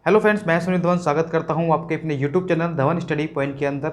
Hello friends, मैं सुनील धवन स्वागत करता हूं आपके अपने YouTube channel Dhawan study point के अंदर।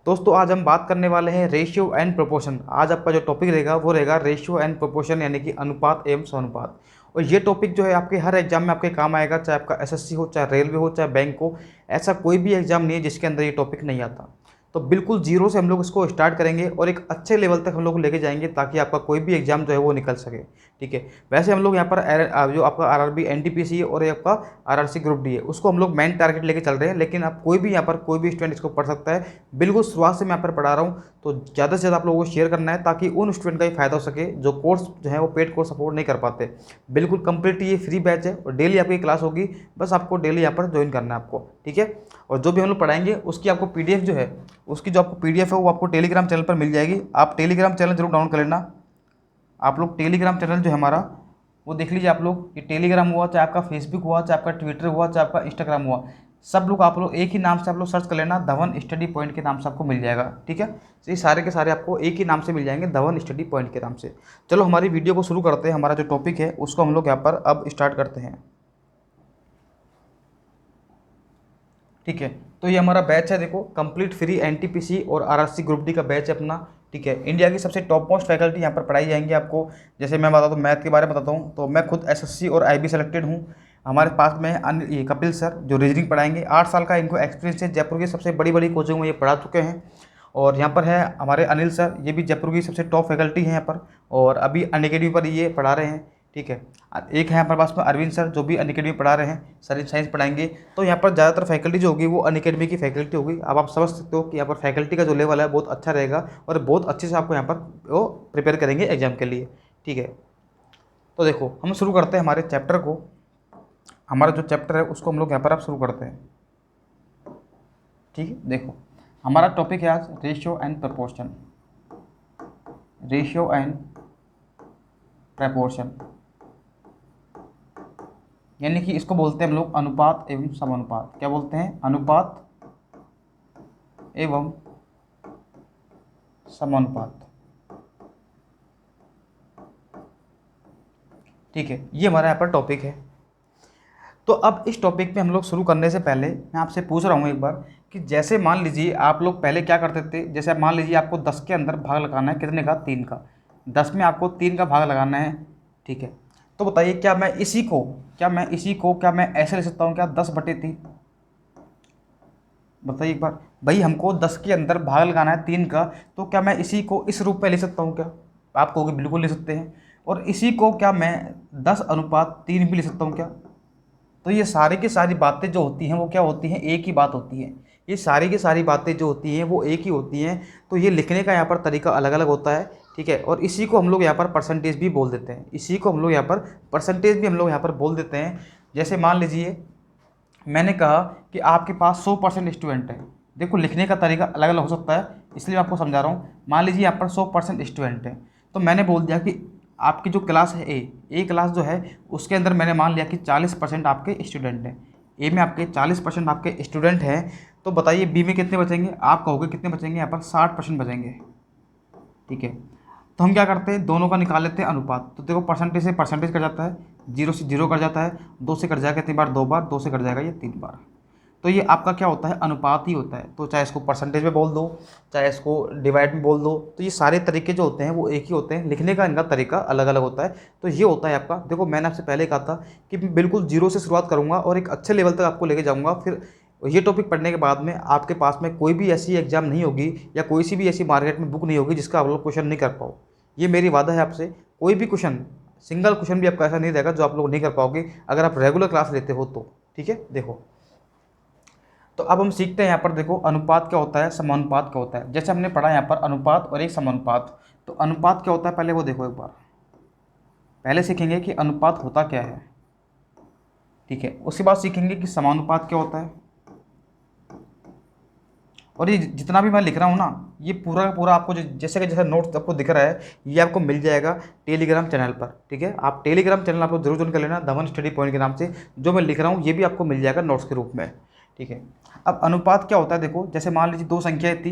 दोस्तों, आज हम बात करने वाले हैं रेशियो एंड प्रोपोर्शन। आज आपका जो टॉपिक रहेगा वो रहेगा रेशियो एंड प्रोपोर्शन, यानी कि अनुपात एवं समानुपात। और ये टॉपिक जो है आपके हर एग्जाम में आपके काम आएगा, चाहे आपका एसएससी हो, चाहे रेलवे हो, चाहे बैंक हो। ऐसा कोई भी एग्जाम नहीं है जिसके अंदर ये टॉपिक नहीं आता। तो बिल्कुल जीरो से हम लोग इसको स्टार्ट करेंगे और एक अच्छे लेवल तक हम लोग लेके जाएंगे ताकि आपका कोई भी एग्जाम जो है वो निकल सके। ठीक है। वैसे हम लोग यहाँ पर जो आपका आरआरबी एनटीपीसी है और ये आपका आरआरसी ग्रुप डी है, उसको हम लोग मेन टारगेट लेके चल रहे हैं। लेकिन आप कोई भी यहाँ पर कोई भी स्टूडेंट इसको पढ़ सकता है। बिल्कुल शुरुआत से मैं यहाँ पर पढ़ा रहा हूँ, तो ज़्यादा से ज़्यादा आप लोगों को शेयर करना है ताकि उन स्टूडेंट का ही फायदा हो सके जो कोर्स जो है वो पेड कोर्स सपोर्ट नहीं कर पाते। बिल्कुल कंप्लीट ये फ्री बैच है और डेली आपकी क्लास होगी। बस आपको डेली यहाँ पर ज्वाइन करना है आपको। ठीक है। और जो भी हम लोग पढ़ाएंगे उसकी आपको पीडीएफ जो है, उसकी जो आपको पीडीएफ है वो आपको टेलीग्राम चैनल पर मिल जाएगी। आप टेलीग्राम चैनल जरूर डाउनलोड कर लेना। आप लोग टेलीग्राम चैनल जो है हमारा वो देख लीजिए। आप लोग ये टेलीग्राम हुआ, चाहे आपका फेसबुक हुआ, चाहे आपका ट्विटर हुआ, चाहे आपका इंस्टाग्राम हुआ, सब लोग आप लोग एक ही नाम से आप लोग सर्च कर लेना, धवन स्टडी पॉइंट के नाम से आपको मिल जाएगा। ठीक है। तो ये सारे के सारे आपको एक ही नाम से मिल जाएंगे, धवन स्टडी पॉइंट के नाम से। चलो हमारी वीडियो को शुरू करते हैं। हमारा जो टॉपिक है उसको हम लोग यहाँ पर अब स्टार्ट करते हैं। ठीक है। तो ये हमारा बैच है, देखो, कंप्लीट फ्री एनटीपीसी और आरआरसी ग्रुप डी का बैच है अपना। ठीक है। इंडिया की सबसे टॉप मोस्ट फैकल्टी यहाँ पर पढ़ाई जाएंगी आपको। जैसे मैं बताता हूँ, मैथ के बारे में बताता हूँ, तो मैं खुद एसएससी और आईबी सेलेक्टेड हूँ। हमारे पास में है ये कपिल सर, जो रीजनिंग पढ़ाएंगे। 8 साल का इनको एक्सपीरियंस है। जयपुर की सबसे बड़ी बड़ी कोचिंग में ये पढ़ा चुके हैं। और यहाँ पर है हमारे अनिल सर, ये भी जयपुर की सबसे टॉप फैकल्टी है यहाँ पर, और अभी अनअकैडमी पर ये पढ़ा रहे हैं। ठीक है। एक है हमारे पास में अरविंद सर, जो भी अनअकैडमी पढ़ा रहे हैं, सर साइंस पढ़ाएंगे। तो यहाँ पर ज़्यादातर फैकल्टी जो होगी वो अनअकैडमी की फैकल्टी होगी। अब आप समझ सकते हो कि यहाँ पर फैकल्टी का जो लेवल है बहुत अच्छा रहेगा और बहुत अच्छे से आपको यहाँ पर वो प्रिपेयर करेंगे एग्जाम के लिए। ठीक है। तो देखो, हम शुरू करते हैं हमारे चैप्टर को। हमारा जो चैप्टर है उसको हम लोग यहाँ पर आप शुरू करते हैं। ठीक है। देखो, हमारा टॉपिक है आज ratio and proportion. Ratio and proportion, यानी कि इसको बोलते हैं हम लोग अनुपात एवं समानुपात। क्या बोलते हैं? अनुपात एवं समानुपात। ठीक है। ये हमारा यहाँ पर टॉपिक है। तो अब इस टॉपिक पे हम लोग शुरू करने से पहले मैं आपसे पूछ रहा हूँ एक बार कि जैसे मान लीजिए आप लोग पहले क्या करते थे। जैसे आप मान लीजिए आपको 10 के अंदर भाग लगाना है, कितने का? 3 का। 10 में आपको 3 का भाग लगाना है। ठीक है। तो बताइए, क्या मैं ऐसे ले सकता हूँ क्या? 10/3। बताइए एक बार भाई, हमको 10 के अंदर भाग लगाना है 3 का, तो क्या मैं इसी को इस रूप में ले सकता हूँ क्या? आप कहोगे बिल्कुल ले सकते हैं। और इसी को क्या मैं 10/3 भी ले सकता हूँ क्या? तो ये सारी की सारी बातें जो होती हैं वो क्या होती हैं? एक ही बात होती है। ये सारी की सारी बातें जो होती हैं वो एक ही होती हैं। तो ये लिखने का यहाँ पर तरीका अलग अलग होता है। ठीक है। और इसी को हम लोग यहाँ पर परसेंटेज भी बोल देते हैं। जैसे मान लीजिए मैंने कहा कि आपके पास 100% स्टूडेंट है। देखो, लिखने का तरीका अलग अलग हो सकता है, इसलिए मैं आपको समझा रहा हूँ। मान लीजिए यहाँ पर 100% स्टूडेंट है, तो मैंने बोल दिया कि आपकी जो क्लास है ए क्लास जो है उसके अंदर मैंने मान लिया कि 40% आपके स्टूडेंट हैं। ए में आपके 40% आपके स्टूडेंट हैं। तो बताइए बी में कितने बचेंगे? आप कहोगे कितने बचेंगे? यहाँ पर 60% बचेंगे। ठीक है। तो हम क्या करते हैं, दोनों का निकाल लेते हैं अनुपात। तो देखो, परसेंटेज से परसेंटेज कट जाता है, 0 से 0 कट जाता है, 2 से कट जाएगा कितनी बार? 2 बार। 2 से कट जाएगा ये 3 बार। तो ये आपका क्या होता है? अनुपात ही होता है। तो चाहे इसको परसेंटेज में बोल दो, चाहे इसको डिवाइड में बोल दो, तो ये सारे तरीके जो होते हैं वो एक ही होते हैं। लिखने का इनका तरीका अलग अलग होता है। तो ये होता है आपका। देखो, मैंने आपसे पहले कहा था कि बिल्कुल जीरो से शुरुआत करूँगा और एक अच्छे लेवल तक आपको लेके जाऊँगा। फिर ये टॉपिक पढ़ने के बाद में आपके पास में कोई भी ऐसी एग्जाम नहीं होगी या कोई सी भी ऐसी मार्केट में बुक नहीं होगी जिसका आप लोग क्वेश्चन नहीं कर पाओ। ये मेरी वादा है आपसे। कोई भी क्वेश्चन, सिंगल क्वेश्चन भी आपका ऐसा नहीं रहेगा जो आप लोग नहीं कर पाओगे अगर आप रेगुलर क्लास लेते हो तो। ठीक है। देखो, तो अब हम सीखते हैं यहाँ पर। देखो, अनुपात क्या होता है, समानुपात क्या होता है। जैसे हमने पढ़ा यहाँ पर अनुपात और एक समानुपात। तो अनुपात क्या होता है पहले वो देखो एक बार। पहले सीखेंगे कि अनुपात होता क्या है। ठीक है। उसके बाद सीखेंगे कि समानुपात क्या होता है। और ये जितना भी मैं लिख रहा हूँ ना, ये पूरा का पूरा आपको जैसा नोट्स आपको दिख रहा है, ये आपको मिल जाएगा टेलीग्राम चैनल पर। ठीक है। आप टेलीग्राम चैनल आप लोग जरूर ज्वाइन कर लेना, धवन स्टडी पॉइंट के नाम से। जो मैं लिख रहा हूँ ये भी आपको मिल जाएगा नोट्स के रूप में। ठीक है। अब अनुपात क्या होता है, देखो, जैसे मान लीजिए 2 संख्याएं थी,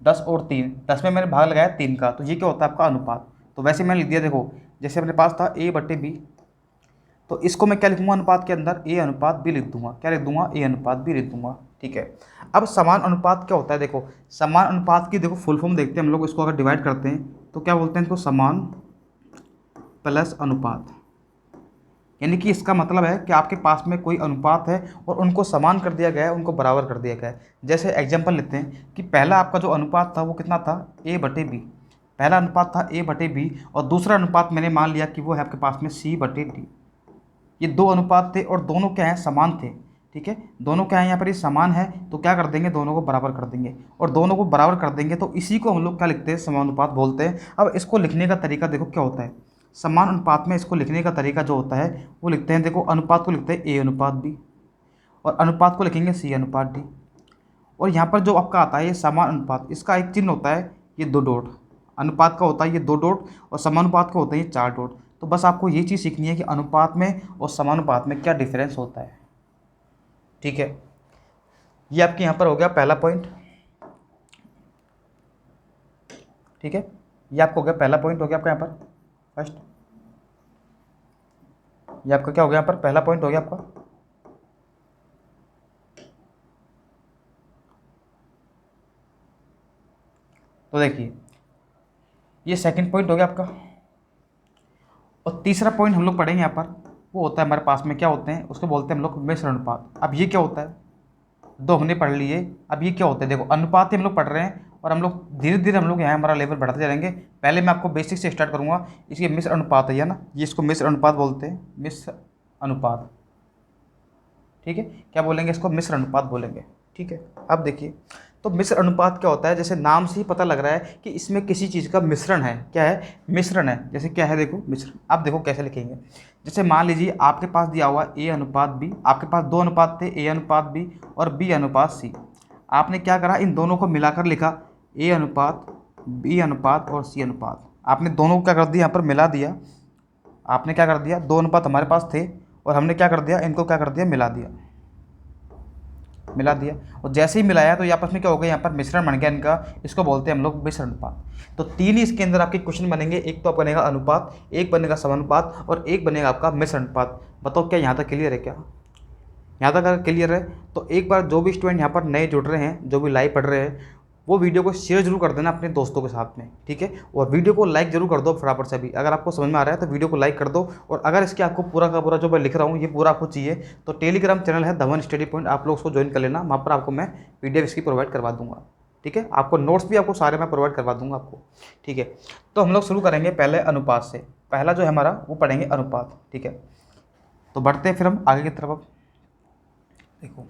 10 और 3। 10 में मैंने भाग लगाया 3 का, तो ये क्या होता है आपका अनुपात। तो वैसे मैंने लिख दिया। देखो, जैसे अपने पास था A/B, तो इसको मैं क्या लिखूंगा अनुपात के अंदर, ए अनुपात बी लिख दूंगा। क्या लिख दूंगा, ए अनुपात बी लिख दूंगा। ठीक है, अब समान अनुपात क्या होता है, देखो समान अनुपात की देखो फुल फॉर्म देखते हैं हम लोग, इसको अगर डिवाइड करते हैं तो क्या बोलते हैं इसको, समान प्लस अनुपात। यानी कि इसका मतलब है कि आपके पास में कोई अनुपात है और उनको समान कर दिया गया है, उनको बराबर कर दिया गया है। जैसे एग्जांपल लेते हैं कि पहला आपका जो अनुपात था वो कितना था, ए बटे बी। पहला अनुपात था ए बटे बी और दूसरा अनुपात मैंने मान लिया कि वो है आपके पास में सी बटे डी। ये दो अनुपात थे और दोनों क्या हैं, समान थे। ठीक है, दोनों क्या है यहाँ पर, ये समान है तो क्या कर देंगे, दोनों को बराबर कर देंगे। और दोनों को बराबर कर देंगे तो इसी को हम लोग क्या लिखते हैं, समानुपात बोलते हैं। अब इसको लिखने का तरीका देखो क्या होता है, समान अनुपात में इसको लिखने का तरीका जो होता है वो लिखते हैं, देखो अनुपात को लिखते हैं ए अनुपात बी और अनुपात को लिखेंगे सी अनुपात डी। और यहाँ पर जो आपका आता है ये समान अनुपात, इसका एक चिन्ह होता है ये दो डॉट, अनुपात का होता है ये दो डॉट और समानुपात का होता है ये चार डॉट। तो बस आपको ये चीज़ सीखनी है कि अनुपात में और समानुपात में क्या डिफरेंस होता है। ठीक है, ये आपके यहाँ पर हो गया पहला पॉइंट। ठीक है, ये आपको हो गया पहला पॉइंट, हो गया आपका यहाँ पर फर्स्ट। ये आपका क्या हो गया यहाँ पर, पहला पॉइंट हो गया आपका। तो देखिए ये सेकंड पॉइंट हो गया आपका। और तीसरा पॉइंट हम लोग पढ़ेंगे यहाँ पर, वो होता है हमारे पास में क्या होते हैं, उसको बोलते हैं हम लोग मिश्र अनुपात। अब ये क्या होता है, दो हमने पढ़ लिए, अब ये क्या होता है, देखो अनुपात ही हम लोग पढ़ रहे हैं और हम लोग धीरे धीरे हम लोग यहाँ हमारा लेवल बढ़ाते जाएंगे। पहले मैं आपको बेसिक से स्टार्ट करूँगा, इसके मिश्र अनुपात है ना, ये इसको मिश्र अनुपात बोलते हैं, मिश्र अनुपात। ठीक है, क्या बोलेंगे इसको, मिश्र अनुपात बोलेंगे। ठीक है, अब देखिए तो मिश्र अनुपात क्या होता है, जैसे नाम से ही पता लग रहा है कि इसमें किसी चीज़ का मिश्रण है। क्या है, मिश्रण है। जैसे क्या है, देखो मिश्रण। अब देखो कैसे लिखेंगे, जैसे मान लीजिए आपके पास दिया हुआ ए अनुपात बी, आपके पास दो अनुपात थे, ए अनुपात बी और बी अनुपात सी। आपने क्या करा, इन दोनों को मिलाकर लिखा, ए अनुपात बी अनुपात और सी अनुपात। आपने दोनों को क्या कर दिया, यहाँ पर मिला दिया। आपने क्या कर दिया, दो अनुपात हमारे पास थे और हमने क्या कर दिया, इनको क्या कर दिया, मिला दिया, मिला दिया। और जैसे ही मिलाया तो ये आपस में क्या हो गया, यहाँ पर मिश्रण बन गया इनका, इसको बोलते हैं हम लोग मिश्र अनुपात। तो तीन ही इसके अंदर आपके क्वेश्चन बनेंगे, एक तो बनेगा अनुपात, एक बनेगा समानुपात और एक बनेगा आपका मिश्र अनुपात। बताओ क्या यहाँ तक क्लियर है, क्या यहाँ तक अगर क्लियर है तो एक बार जो भी स्टूडेंट यहाँ पर नए जुड़ रहे हैं, जो भी लाइव पढ़ रहे हैं, वो वीडियो को शेयर जरूर कर देना अपने दोस्तों के साथ में। ठीक है, और वीडियो को लाइक जरूर कर दो फटाफट से भी। अगर आपको समझ में आ रहा है तो वीडियो को लाइक कर दो। और अगर इसके आपको पूरा का पूरा जो मैं लिख रहा हूँ ये पूरा आपको चाहिए तो टेलीग्राम चैनल है धवन स्टडी पॉइंट, आप लोग उसको ज्वाइन कर लेना, वहाँ पर आपको मैं PDF इसकी प्रोवाइड करवा दूंगा। ठीक है, आपको नोट्स भी आपको सारे मैं प्रोवाइड करवा दूंगा आपको। ठीक है, तो हम लोग शुरू करेंगे पहले अनुपात से। पहला जो है हमारा वो पढ़ेंगे अनुपात। ठीक है, तो बढ़ते हैं फिर हम आगे की तरफ। देखो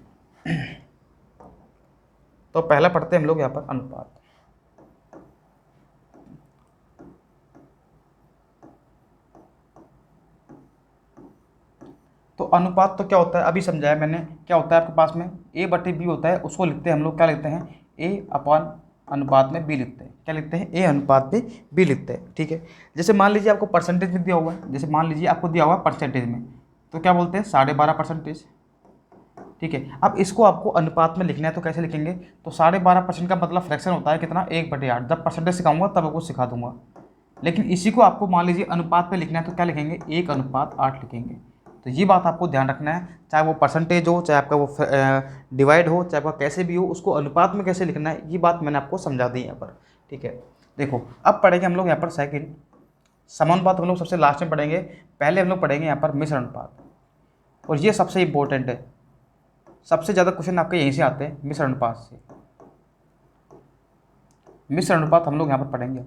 तो पहला पढ़ते हैं हम लोग यहाँ पर अनुपात। तो अनुपात तो क्या होता है, अभी समझाया मैंने। क्या होता है आपके पास में ए बटे बी होता है, उसको लिखते हैं हम लोग, क्या लिखते हैं, ए अपॉन अनुपात में बी लिखते हैं। क्या लिखते हैं, ए अनुपात में बी लिखते हैं। ठीक है, जैसे मान लीजिए आपको परसेंटेज में दिया हुआ है, जैसे मान लीजिए आपको दिया हुआ है परसेंटेज में, तो क्या बोलते हैं 12.5%। ठीक है, अब इसको आपको अनुपात में लिखना है तो कैसे लिखेंगे, तो 12.5% का मतलब फ्रैक्शन होता है कितना, 1/8। जब परसेंटेज सिखाऊंगा तब आपको सिखा दूंगा, लेकिन इसी को आपको मान लीजिए अनुपात में लिखना है तो क्या लिखेंगे, 1:8 लिखेंगे। तो ये बात आपको ध्यान रखना है, चाहे वो परसेंटेज हो, चाहे आपका वो डिवाइड हो, चाहे आपका कैसे भी हो, उसको अनुपात में कैसे लिखना है ये बात मैंने आपको समझा दी यहाँ पर। ठीक है, देखो अब पढ़ेंगे हम लोग यहाँ पर सेकंड समानुपात, हम लोग सबसे लास्ट में पढ़ेंगे। पहले हम लोग पढ़ेंगे यहाँ पर मिश्र अनुपात, और ये सबसे इंपॉर्टेंट है, सबसे ज़्यादा क्वेश्चन आपके यहीं से आते हैं मिश्र अनुपात से। मिश्र अनुपात हम लोग यहाँ पर पढ़ेंगे।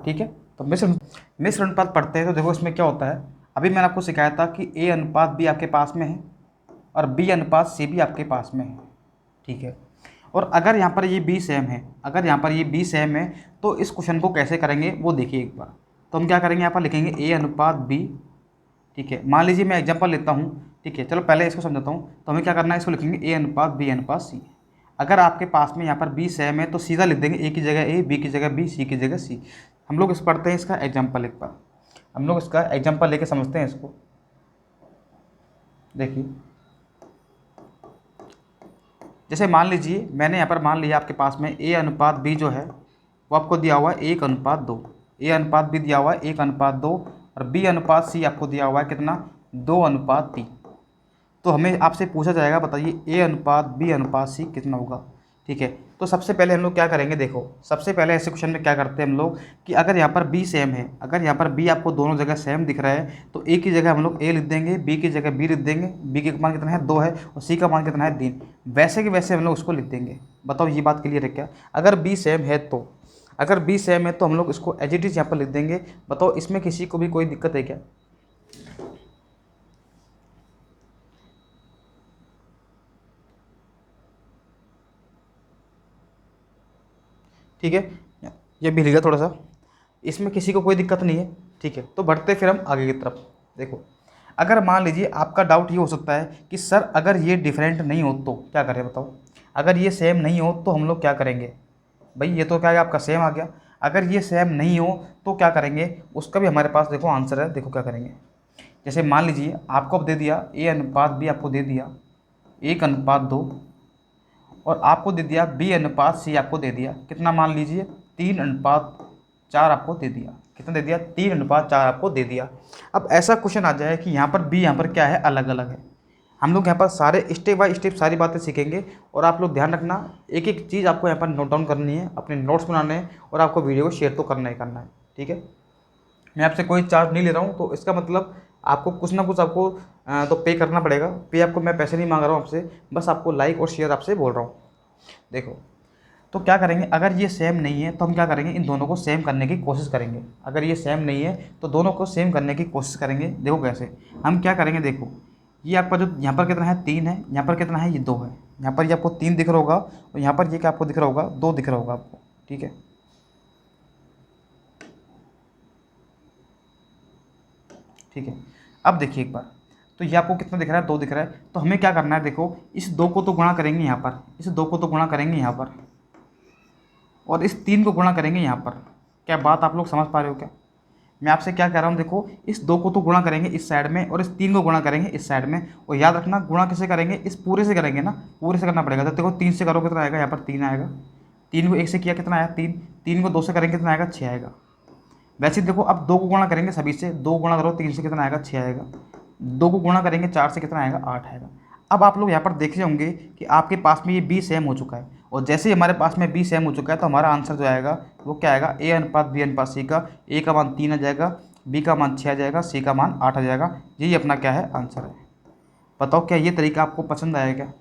ठीक है, तो मिश्र अनुपात पढ़ते हैं तो देखो इसमें क्या होता है, अभी मैंने आपको सिखाया था कि ए अनुपात बी आपके पास में है और बी अनुपात सी भी आपके पास में है। ठीक है, और अगर यहाँ पर ये बी सेम है, अगर यहाँ पर ये बी सेम है तो इस क्वेश्चन को कैसे करेंगे वो देखिए एक बार। तो हम क्या करेंगे, यहाँ पर लिखेंगे ए अनुपात बी। ठीक है, मान लीजिए मैं एग्जांपल लेता हूँ। ठीक है, चलो पहले इसको समझाता हूँ। तो हमें क्या करना है, इसको लिखेंगे ए अनुपात बी अनुपात सी। अगर आपके पास में यहाँ पर बी सेम है तो सीधा लिख देंगे ए की जगह ए, बी की जगह बी, सी की जगह सी। हम लोग इस पढ़ते हैं इसका एग्जाम्पल एक बार, हम लोग इसका एग्जाम्पल लेके समझते हैं इसको। देखिए जैसे मान लीजिए मैंने यहाँ पर मान लिया आपके पास में ए अनुपात बी जो है वो आपको दिया हुआ है 1:2। ए अनुपात बी दिया हुआ है 1:2 और बी अनुपात सी आपको दिया हुआ है कितना, 2:3। तो हमें आपसे पूछा जाएगा बताइए ए अनुपात बी अनुपात सी कितना होगा। ठीक है, तो सबसे पहले हम लोग क्या करेंगे, देखो सबसे पहले ऐसे क्वेश्चन में क्या करते हैं हम लोग कि अगर यहाँ पर बी सेम है, अगर यहाँ पर बी आपको दोनों जगह सेम दिख रहा है तो ए की जगह हम लोग ए लिख देंगे, बी की जगह बी लिख देंगे, बी का मान कितना है 2 है और सी का मान कितना है 3, वैसे कि वैसे हम लोग उसको लिख देंगे। बताओ ये बात क्लियर है क्या? अगर बी सेम है तो, अगर बी सेम है तो हम लोग इसको एज इट इज़ यहाँ पर लिख देंगे। बताओ इसमें किसी को भी कोई दिक्कत है क्या? ठीक है, ये भी लिखा थोड़ा सा, इसमें किसी को कोई दिक्कत नहीं है। ठीक है, तो बढ़ते फिर हम आगे की तरफ। देखो अगर मान लीजिए आपका डाउट ये हो सकता है कि सर अगर ये डिफरेंट नहीं हो तो क्या करें, बताओ अगर ये सेम नहीं हो तो हम लोग क्या करेंगे। भाई ये तो क्या है आपका सेम आ गया, अगर ये सेम नहीं हो तो क्या करेंगे, उसका भी हमारे पास देखो आंसर है। देखो क्या करेंगे, जैसे मान लीजिए आपको अब दे दिया ए अनुपात बी, आपको दे दिया 1:2 और आपको दे दिया बी अनुपात सी, आपको दे दिया कितना, मान लीजिए 3:4 आपको दे दिया। कितना दे दिया? 3:4 आपको दे दिया। अब ऐसा क्वेश्चन आ जाए कि यहाँ पर बी यहाँ पर क्या है, अलग अलग है। हम लोग यहाँ पर सारे स्टेप बाय स्टेप सारी बातें सीखेंगे और आप लोग ध्यान रखना, एक एक चीज़ आपको यहाँ पर नोट डाउन करनी है, अपने नोट्स बनाने हैं और आपको वीडियो को शेयर तो करना ही करना है। ठीक है, मैं आपसे कोई चार्ज नहीं ले रहा हूँ, तो इसका मतलब आपको कुछ ना कुछ आपको तो पे करना पड़ेगा। पे आपको मैं पैसे नहीं मांग रहा हूँ आपसे, बस आपको लाइक और शेयर आपसे बोल रहा हूँ। देखो तो क्या करेंगे, अगर ये सेम नहीं है तो हम क्या करेंगे, इन दोनों को सेम करने की कोशिश करेंगे। अगर ये सेम नहीं है तो दोनों को सेम करने की कोशिश करेंगे। देखो कैसे हम क्या करेंगे, देखो ये आपका जो यहाँ पर कितना है 3 है, यहाँ पर कितना है ये 2 है, यहाँ पर ये आपको 3 दिख रहा होगा और यहाँ पर ये क्या आपको दिख रहा होगा 2 दिख रहा होगा आपको। ठीक है, ठीक है, अब देखिए एक बार, तो ये आपको कितना दिख रहा है 2 दिख रहा है, तो हमें क्या करना है, देखो इस 2 को तो गुणा करेंगे यहाँ पर, इस 2 को तो गुणा करेंगे यहाँ पर और इस 3 को गुणा करेंगे यहाँ पर। क्या बात आप लोग समझ पा रहे हो क्या? मैं आपसे क्या कह रहा हूँ, देखो इस 2 को तो गुणा करेंगे इस साइड में और इस 3 को गुणा करेंगे इस साइड में, और याद रखना गुणा किसे करेंगे, इस पूरे से करेंगे ना, पूरे से करना पड़ेगा। तो देखो 3 से करो कितना आएगा, यहाँ पर 3 आएगा, 3 को 1 से किया कितना आया 3, 3 को 2 से करेंगे कितना आएगा 6 आएगा। वैसे देखो अब 2 को गुणा करेंगे सभी से, 2 गुणा करो 3 से कितना आएगा 6 आएगा, 2 को गुणा करेंगे 4 से कितना आएगा 8 आएगा। अब आप लोग यहाँ पर देख रहे होंगे कि आपके पास में ये बी सेम हो चुका है, और जैसे ही हमारे पास में बी सेम हो चुका है तो हमारा आंसर जो आएगा वो क्या आएगा, ए अनुपात बी अनुपात सी का ए का मान 3 आ जाएगा, बी का मान 6 आ जाएगा, सी का मान 8 आ जाएगा। यही अपना क्या है आंसर है। बताओ क्या ये तरीका आपको पसंद आया क्या?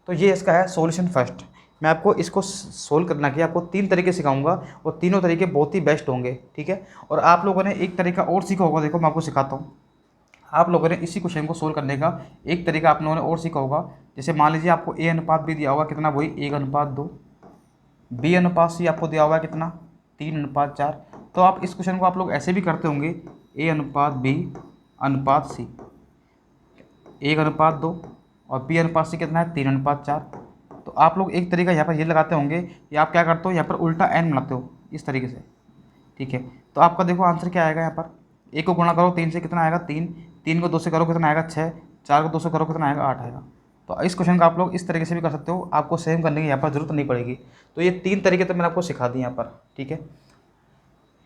तो ये इसका है सॉल्यूशन फर्स्ट। मैं आपको इसको सोल्व करना कि आपको 3 तरीके सिखाऊंगा और तीनों तरीके बहुत ही बेस्ट होंगे। ठीक है, और आप लोगों ने एक तरीका और सीखा होगा, देखो मैं आपको सिखाता हूँ। आप लोगों ने इसी क्वेश्चन को सोल्व करने का एक तरीका आप लोगों ने और सीखा होगा। जैसे मान लीजिए आपको ए अनुपात भी दिया होगा कितना, वही 1:2, बी अनुपात सी आपको दिया हुआ है कितना 3:4। तो आप इस क्वेश्चन को आप लोग ऐसे भी करते होंगे, ए अनुपात बी अनुपात सी 1:2 और बी अनुपात सी कितना है 3:4। तो आप लोग एक तरीका यहाँ पर ये लगाते होंगे कि आप क्या करते हो, यहाँ पर उल्टा एन बनाते हो इस तरीके से। ठीक है, तो आपका देखो आंसर क्या आएगा, यहाँ पर एक को गुणा करो 3 से कितना आएगा 3, 3 को 2 से करो कितना आएगा 6, 4 को 2 से करो कितना आएगा 8 आएगा। तो इस क्वेश्चन का आप लोग इस तरीके से भी कर सकते हो, आपको सेम करने की यहाँ पर जरूरत नहीं पड़ेगी। तो ये 3 तरीके तो मैंने आपको सिखा दिए यहाँ पर। ठीक है,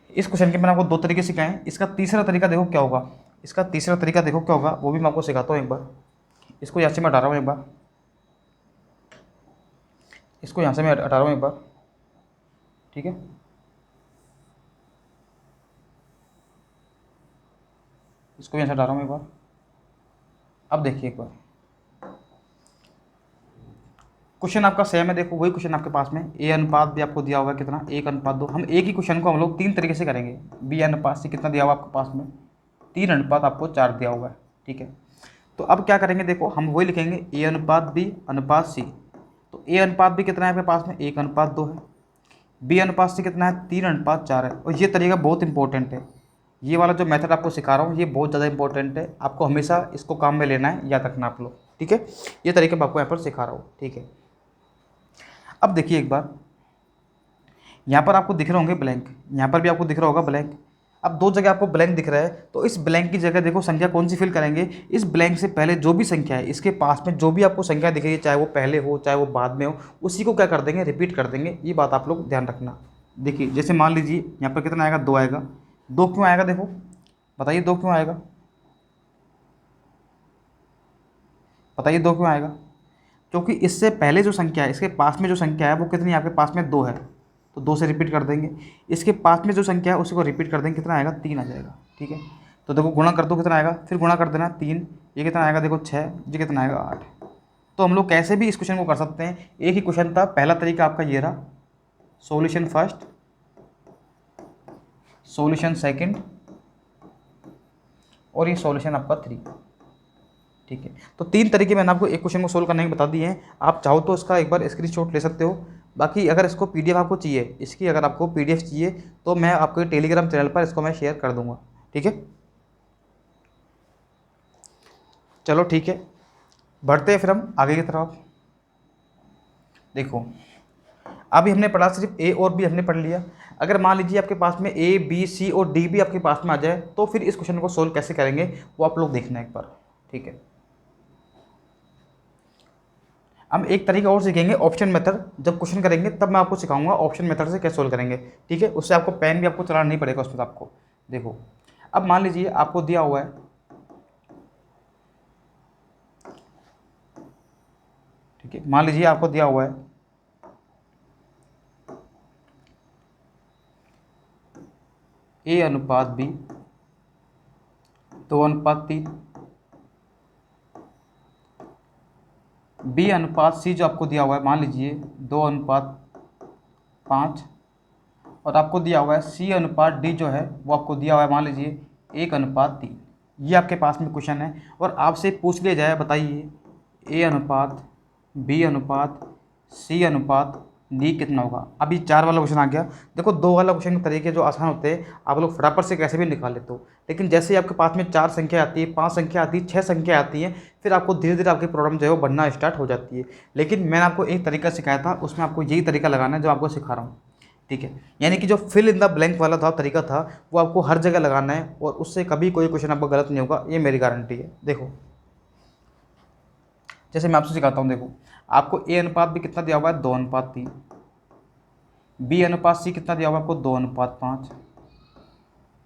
इस क्वेश्चन के मैंने आपको 2 तरीके सिखाए, इसका तीसरा तरीका देखो क्या होगा, इसका तीसरा तरीका देखो क्या होगा, वो भी मैं आपको सिखाता हूँ एक बार। इसको यहाँ से मैं हटा रहा हूँ एक बार, इसको यहाँ से मैं हटा रहा हूँ एक बार। ठीक है, इसको यहाँ से हटा रहा हूँ एक बार। अब देखिए एक बार, क्वेश्चन आपका सेम है, देखो वही क्वेश्चन आपके पास में ए अनुपात भी आपको दिया हुआ है कितना 1:2। हम एक ही क्वेश्चन को हम लोग 3 तरीके से करेंगे। बी अनुपात से कितना दिया हुआ आपके पास में 3:4 दिया हुआ है। ठीक है, तो अब क्या करेंगे, देखो हम वही लिखेंगे ए अनुपात बी अनुपात सी। तो ए अनुपात बी कितना है आपके पास में 1:2 है, बी अनुपात सी कितना है 3:4 है। और ये तरीका बहुत इंपॉर्टेंट है, ये वाला जो मेथड आपको सिखा रहा हूँ ये बहुत ज़्यादा इंपॉर्टेंट है, आपको हमेशा इसको काम में लेना है, याद रखना आप लोग। ठीक है, ये तरीके मैं आपको यहाँ पर सिखा रहा हूँ। ठीक है, अब देखिए एक बार, यहाँ पर आपको दिख रहे होंगे ब्लैंक, यहाँ पर भी आपको दिख रहा होगा ब्लैंक। अब 2 जगह आपको ब्लैंक दिख रहा है, तो इस ब्लैंक की जगह देखो संख्या कौन सी फिल करेंगे, इस ब्लैंक से पहले जो भी संख्या है इसके पास में जो भी आपको संख्या दिख रही है, चाहे वो पहले हो चाहे वो बाद में हो, उसी को क्या कर देंगे रिपीट कर देंगे। ये बात आप लोग ध्यान रखना। देखिए जैसे मान लीजिए यहाँ पर कितना आएगा 2 आएगा, 2 क्यों आएगा, देखो बताइए 2 क्यों आएगा? बताइए 2 क्यों आएगा? क्योंकि इससे पहले जो संख्या है, इसके पास में जो संख्या है वो कितनी है? आपके पास में 2 है, तो 2 से रिपीट कर देंगे। इसके पास में जो संख्या है उसी को रिपीट कर देंगे, कितना आएगा? 3 आ जाएगा। ठीक है, तो देखो गुणा कर दो, कितना आएगा? फिर गुणा कर देना 3, ये कितना आएगा? देखो 6, ये कितना आएगा? 8। तो हम लोग कैसे भी इस क्वेश्चन को कर सकते हैं। एक ही क्वेश्चन था, पहला तरीका आपका ये रहा, सॉल्यूशन फर्स्ट, सॉल्यूशन सेकंड, और ये सॉल्यूशन आपका 3। ठीक है, तो 3 तरीके मैंने आपको एक क्वेश्चन को सोल्व करने के बता दिए हैं। आप चाहो तो इसका एक बार स्क्रीनशॉट ले सकते हो। बाकी अगर इसको पीडीएफ आपको चाहिए, इसकी अगर आपको पीडीएफ चाहिए तो मैं आपके टेलीग्राम चैनल पर इसको मैं शेयर कर दूंगा। ठीक है, चलो ठीक है, बढ़ते हैं फिर हम आगे की तरफ। देखो अभी हमने पढ़ा सिर्फ ए और बी हमने पढ़ लिया। अगर मान लीजिए आपके पास में ए बी सी और डी भी आपके पास में आ जाए तो फिर इस क्वेश्चन को सोल्व कैसे करेंगे वो आप लोग देखना एक बार। ठीक है, हम एक तरीका और सीखेंगे, ऑप्शन मेथड। जब क्वेश्चन करेंगे तब मैं आपको सिखाऊंगा ऑप्शन मेथड से कैसे सोल्व करेंगे। ठीक है, उससे आपको पेन भी आपको चलाना नहीं पड़ेगा उसमें आपको। देखो अब मान लीजिए आपको दिया हुआ है, ठीक है, मान लीजिए आपको दिया हुआ है ए अनुपात बी 2:3, बी अनुपात सी जो आपको दिया हुआ है मान लीजिए 2:5, और आपको दिया हुआ है सी अनुपात डी जो है वो आपको दिया हुआ है मान लीजिए 1:3। ये आपके पास में क्वेश्चन है और आपसे पूछ लिया जाए, बताइए ए अनुपात बी अनुपात सी अनुपात डी कितना होगा। अभी 4 वाला क्वेश्चन आ गया। देखो 2 वाला क्वेश्चन के तरीके जो आसान होते हैं आप लोग फटाफट से कैसे भी निकाल लेते हो, लेकिन जैसे ही आपके पास में 4 संख्या आती है, 5 संख्या आती है, 6 संख्या आती है, फिर आपको धीरे धीरे आपकी प्रॉब्लम जो है वो बढ़ना स्टार्ट हो जाती है। लेकिन मैंने आपको एक तरीका सिखाया था, उसमें आपको यही तरीका लगाना है जो आपको सिखा रहा हूँ। ठीक है, यानी कि जो फिल इन द ब्लैंक वाला था तरीका था वो आपको हर जगह लगाना है और उससे कभी कोई क्वेश्चन आपको गलत नहीं होगा, ये मेरी गारंटी है। देखो जैसे मैं आपसे सिखाता हूँ, देखो आपको ए अनुपात भी कितना दिया हुआ है 2:3, बी अनुपात सी कितना दिया हुआ आपको 2:5,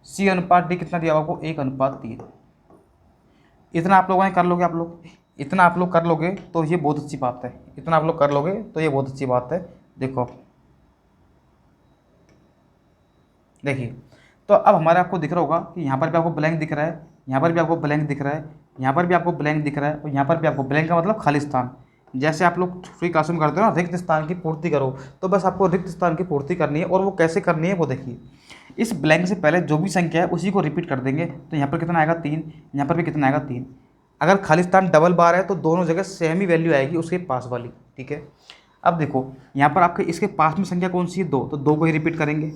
सी अनुपात डी कितना दिया हुआ आपको 1:3। इतना आप लोगों ने कर लोगे, आप लोग इतना आप लोग कर लोगे तो ये बहुत अच्छी बात है, इतना आप लोग कर लोगे तो ये बहुत अच्छी बात है। देखो देखिए, तो अब हमारे आपको दिख रहा होगा कि यहाँ पर भी आपको ब्लैंक दिख रहा है, यहाँ पर भी आपको ब्लैंक दिख रहा है, यहाँ पर भी आपको ब्लैंक दिख रहा है, और यहाँ पर भी आपको ब्लैंक का मतलब खाली स्थान। जैसे आप लोग फ्री क्लासरूम करते हो ना, रिक्त स्थान की पूर्ति करो, तो बस आपको रिक्त स्थान की पूर्ति करनी है। और वो कैसे करनी है वो देखिए, इस ब्लैंक से पहले जो भी संख्या है उसी को रिपीट कर देंगे। तो यहाँ पर कितना आएगा 3, यहाँ पर भी कितना आएगा 3। अगर खाली स्थान डबल बार है तो दोनों जगह सेम ही वैल्यू आएगी उसके पास वाली। ठीक है, अब देखो यहाँ पर आपके इसके पास में संख्या कौन सी है 2, तो 2 को ही रिपीट करेंगे।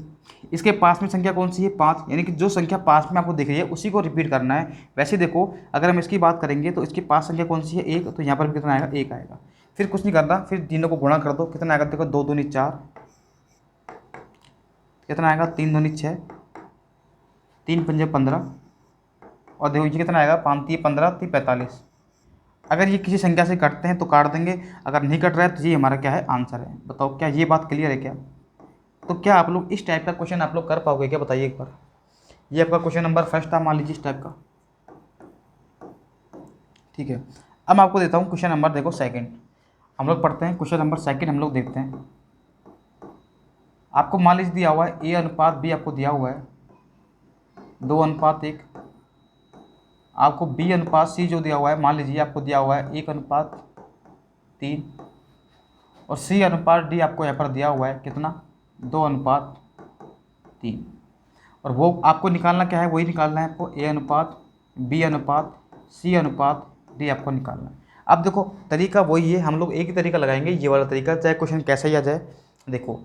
इसके पास में संख्या कौन सी है 5, यानी कि जो संख्या पास में आपको दिख रही है उसी को रिपीट करना है। वैसे देखो अगर हम इसकी बात करेंगे तो इसके पास संख्या कौन सी है 1, तो यहाँ पर भी कितना आएगा 1 आएगा। फिर कुछ नहीं करना, फिर तीनों को गुणा कर दो, कितना आएगा देखो 2 दूनी 4, कितना आएगा 3 दूनी 6, 3 पंजे 15, और देखो ये कितना आएगा 5 3 15 3 45। अगर ये किसी संख्या से कटते हैं तो काट देंगे, अगर नहीं कट रहा है तो ये हमारा क्या है आंसर है। बताओ क्या ये बात क्लियर है क्या? तो क्या आप लोग इस टाइप का क्वेश्चन आप लोग कर पाओगे क्या, बताइए एक बार। ये आपका क्वेश्चन नंबर फर्स्ट था मान लीजिए इस टाइप का। ठीक है, अब मैं आपको देता हूँ क्वेश्चन नंबर, देखो सेकंड हम लोग पढ़ते हैं। क्वेश्चन नंबर सेकंड हम लोग देखते हैं। आपको मान लीजिए दिया हुआ है ए अनुपात बी, आपको दिया हुआ है 2:1, आपको बी अनुपात सी जो दिया हुआ है मान लीजिए आपको दिया हुआ है 1:3, और सी अनुपात डी आपको यहाँ पर दिया हुआ है कितना 2:3। और वो आपको निकालना क्या है, वही निकालना है आपको, ए अनुपात बी अनुपात सी अनुपात डी आपको निकालना है। अब देखो तरीका वही है, हम लोग एक ही तरीका लगाएंगे, ये वाला तरीका, चाहे क्वेश्चन कैसा ही आ जाए। देखो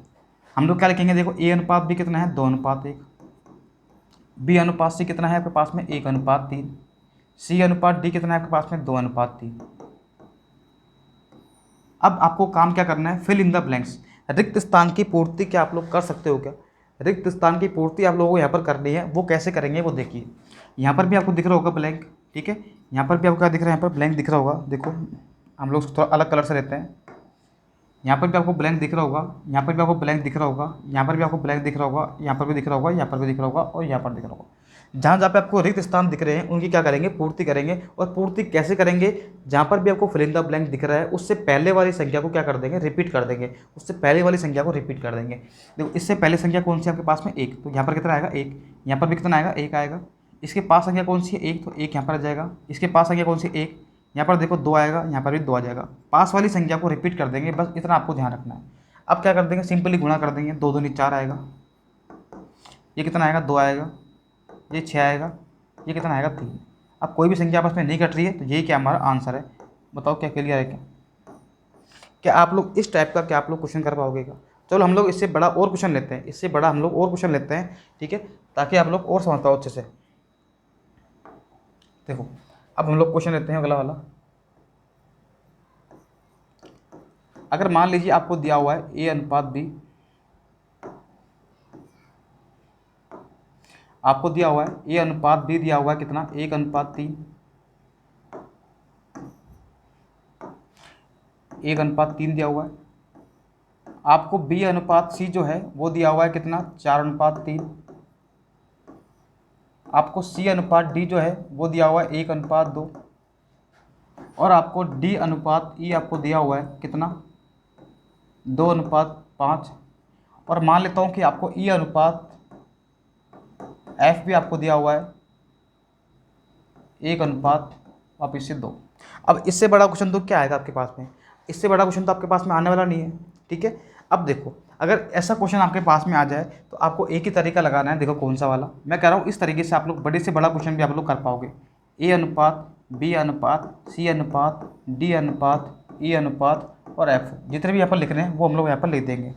हम लोग क्या लिखेंगे, देखो ए अनुपात बी कितना है 2:1, बी अनुपात सी कितना है आपके पास में 1:3, सी अनुपात डी कितना है आपके पास में 2:3। अब आपको काम क्या करना है, फिल इन द ब्लैंक्स, रिक्त स्थान की पूर्ति क्या आप लोग कर सकते हो क्या? रिक्त स्थान की पूर्ति आप लोगों को यहाँ पर करनी है, वो कैसे करेंगे वो देखिए। यहाँ पर भी आपको दिख रहा होगा ब्लैंक, ठीक है, यहाँ पर भी आपको क्या दिख रहा है, यहाँ पर ब्लैंक दिख रहा होगा। देखो हम लोग थोड़ा अलग कलर से लेते हैं, यहाँ पर भी आपको ब्लैंक दिख रहा होगा, यहाँ पर भी आपको ब्लैंक दिख रहा होगा, यहाँ पर भी आपको ब्लैंक दिख रहा होगा, यहाँ पर भी दिख रहा होगा, यहाँ पर भी दिख रहा होगा, और यहाँ पर दिख रहा होगा। जहाँ जहाँ पे आपको रिक्त स्थान दिख रहे हैं उनकी क्या करेंगे, पूर्ति करेंगे। और पूर्ति कैसे करेंगे, जहाँ पर भी आपको फिल इन द ब्लैंक दिख रहा है उससे पहले वाली संख्या को क्या कर देंगे, रिपीट कर देंगे, उससे पहले वाली संख्या को रिपीट कर देंगे। देखो इससे पहले संख्या कौन सी आपके पास में, एक, तो यहाँ पर कितना आएगा, एक, यहाँ पर भी कितना आएगा, एक आएगा। इसके पास संख्या कौन सी है, एक, तो एक यहाँ पर आ जाएगा। इसके पास संख्या कौन सी, एक, यहाँ पर देखो दो आएगा, यहाँ पर भी दो आ जाएगा। पास वाली संख्या को रिपीट कर देंगे, बस इतना आपको ध्यान रखना है। अब क्या कर देंगे, सिंपली गुणा कर देंगे, दो दूनी चार आएगा, ये कितना आएगा, दो आएगा, ये छः आएगा, ये कितना आएगा, तीन। अब कोई भी संख्या आपस में नहीं कट रही है तो यही क्या हमारा आंसर है। बताओ क्या क्लियर है क्या? क्या आप लोग इस टाइप का क्या आप लोग क्वेश्चन कर पाओगे क्या? चलो हम लोग इससे बड़ा और क्वेश्चन लेते हैं, इससे बड़ा हम लोग और क्वेश्चन लेते हैं, ठीक है, ताकि आप लोग और समझ पाओ अच्छे से। देखो अब हम लोग क्वेश्चन लेते हैं अगला वाला। अगर मान लीजिए आपको दिया हुआ है ए अनुपात बी, आपको दिया हुआ है ए अनुपात बी, दिया हुआ है कितना, 1:3, 1:3 दिया हुआ है। आपको बी अनुपात सी जो है वो दिया हुआ है कितना, 4:3। आपको सी अनुपात डी जो है वो दिया हुआ है 1:2। और आपको डी अनुपात ई आपको दिया हुआ है कितना, 2:5। और मान लेता हूँ कि आपको ई अनुपात एफ भी आपको दिया हुआ है 1:2। अब इससे बड़ा क्वेश्चन तो क्या आएगा आपके पास में, इससे बड़ा क्वेश्चन तो आपके पास में आने वाला नहीं है, ठीक है। अब देखो अगर ऐसा क्वेश्चन आपके पास में आ जाए तो आपको एक ही तरीका लगाना है। देखो कौन सा वाला मैं कह रहा हूँ, इस तरीके से आप लोग बड़े से बड़ा क्वेश्चन भी आप लोग कर पाओगे। ए अनुपात, बी अनुपात, सी अनुपात, डी अनुपात, ई अनुपात और एफ, जितने भी यहाँ पर लिख रहे हैं वो हम लोग यहाँ पर लिख देंगे।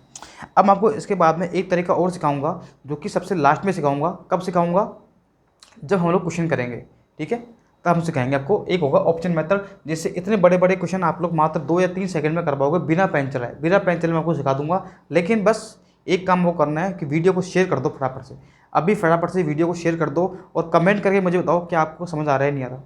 अब मैं आपको इसके बाद में एक तरीका और सिखाऊंगा, जो कि सबसे लास्ट में सिखाऊंगा। कब सिखाऊंगा, जब हम लोग क्वेश्चन करेंगे, ठीक है, तब हम सिखाएंगे आपको। एक होगा ऑप्शन मेथड, जिससे इतने बड़े बड़े क्वेश्चन आप लोग मात्र 2 या 3 सेकंड में कर पाओगे बिना पेन चलाए। बिना पेन चलाए मैं आपको सिखा दूंगा, लेकिन बस एक काम वो करना है कि वीडियो को शेयर कर दो फटाफट से। अभी फटाफट से वीडियो को शेयर कर दो और कमेंट करके मुझे बताओ कि आपको समझ आ रहा है नहीं आ रहा।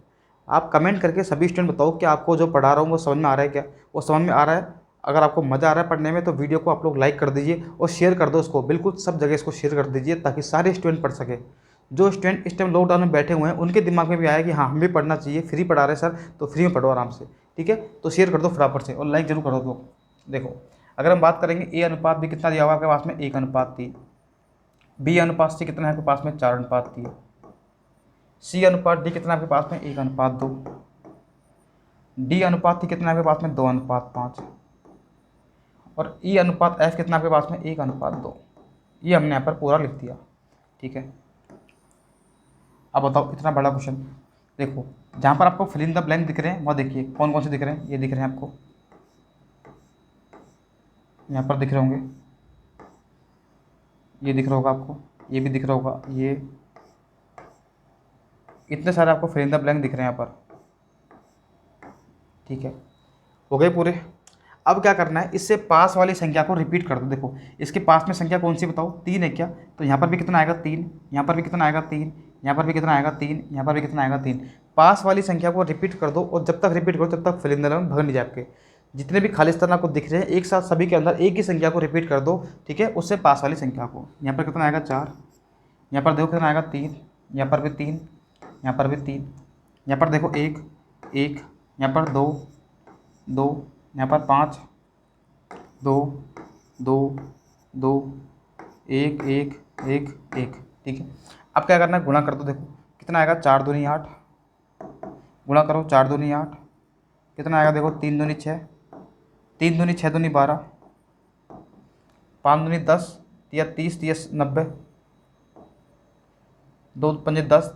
आप कमेंट करके सभी स्टूडेंट बताओ कि आपको जो पढ़ा रहा हूँ वो समझ में आ रहा है क्या, वो समझ में आ रहा है। अगर आपको मज़ा आ रहा है पढ़ने में तो वीडियो को आप लोग लाइक कर दीजिए और शेयर कर दो इसको, बिल्कुल सब जगह इसको शेयर कर दीजिए, ताकि सारे स्टूडेंट पढ़ सके। जो स्टूडेंट इस टाइम लॉकडाउन में बैठे हुए हैं उनके दिमाग में भी आया कि हाँ हमें भी पढ़ना चाहिए, फ्री पढ़ा रहे सर तो फ्री में पढ़ो आराम से, ठीक है। तो शेयर कर दो फटाफट से और लाइक जरूर कर दो। देखो अगर हम बात करेंगे ए अनुपात भी कितना दिया हुआ है आपके पास में, 1:3। बी अनुपात सी कितना है आपके पास में, 4:3। सी अनुपात डी कितना है आपके पास में, 1:2। डी अनुपात टी कितना है आपके पास में, 2:5। और ई अनुपात एफ कितना आपके पास में, 1:2। ये हमने यहाँ पर पूरा लिख दिया, ठीक है। अब बताओ इतना बड़ा क्वेश्चन, देखो जहाँ पर आपको फिल इन द ब्लैंक दिख रहे हैं वहाँ देखिए कौन कौन से दिख रहे हैं। ये दिख रहे हैं आपको, यहाँ पर दिख रहे होंगे, ये दिख रहा होगा आपको, ये भी दिख रहा होगा, ये इतने सारे आपको फिल इन द ब्लैंक दिख रहे हैं यहाँ पर, ठीक है। हो गए पूरे। अब क्या करना है, इससे पास वाली संख्या को रिपीट कर दो। देखो इसके पास में संख्या कौन सी बताओ, 3 है क्या, तो यहाँ पर भी कितना आएगा 3, यहाँ पर भी कितना आएगा 3, यहाँ पर भी कितना आएगा 3, यहाँ पर भी कितना आएगा 3। पास वाली संख्या को रिपीट कर दो और जब तक रिपीट करो तब तक फिल इन द ब्लैंक भर नहीं जाए आपके। जितने भी खाली स्थान आपको दिख रहे हैं एक साथ सभी के अंदर एक ही संख्या को रिपीट कर दो, ठीक है, उससे पास वाली संख्या को। यहाँ पर कितना आएगा 4, यहाँ पर देखो कितना आएगा 3, यहाँ पर भी 3, यहाँ पर भी 3, यहाँ पर देखो 1 1, यहाँ पर 2 2, यहाँ पर 5 2 2 2 1 1 1 1, ठीक है। अब क्या करना है, गुणा कर दो। देखो कितना आएगा, 4 दूनी 8, गुणा करो 4 दूनी 8, कितना आएगा देखो 3 दूनी 6, 3 दूनी 6 दूनी 12, 5 दूनी 10, या 30 या 90, 2 पंजे 10,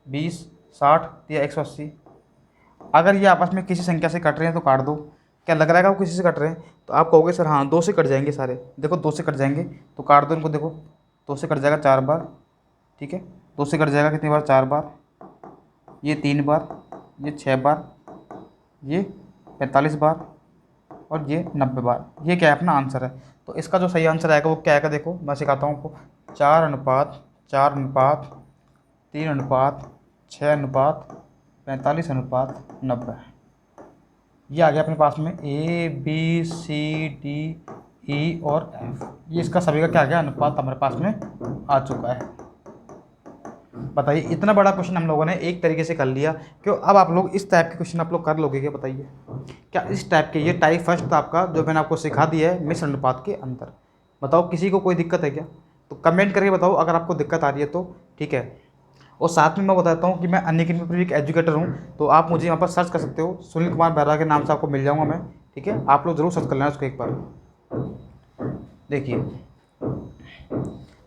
20 60 या 180। अगर ये आपस में किसी संख्या से कट रहे हैं तो काट दो। क्या लग रहा है वो किसी से कट रहे हैं, तो आप कहोगे सर हाँ 2 से कट जाएंगे सारे। देखो 2 से कट जाएंगे तो काट दो इनको। देखो 2 से कट जाएगा 4 बार, ठीक है। 2 से कट जाएगा कितनी बार, 4 बार, ये 3 बार, ये 6 बार, ये 45 बार और ये 90 बार। ये क्या है, अपना आंसर है। तो इसका जो सही आंसर आएगा वो क्या आएगा, देखो मैं सिखाता हूँ आपको। 4:4:3:6:45:90। ये आ गया अपने पास में A B C D E और एफ। ये इसका सभी का क्या आ गया, अनुपात हमारे पास में आ चुका है। बताइए, इतना बड़ा क्वेश्चन हम लोगों ने एक तरीके से कर लिया। क्यों, अब आप लोग इस टाइप के क्वेश्चन आप लोग कर लोगे क्या, बताइए। क्या इस टाइप के, ये टाइप फर्स्ट था आपका जो मैंने आपको सिखा दिया है मिश्र अनुपात के अंदर। बताओ किसी को कोई दिक्कत है क्या? तो कमेंट करके बताओ अगर आपको दिक्कत आ रही है तो, ठीक है। और साथ में मैं बताता हूँ कि मैं अनअकैडमी पर भी एक एजुकेटर हूँ, तो आप मुझे यहाँ पर सर्च कर सकते हो, सुनील कुमार बेहरा के नाम से आपको मिल जाऊँगा मैं, ठीक है। आप लोग जरूर सर्च कर लेना उसको एक बार। देखिए,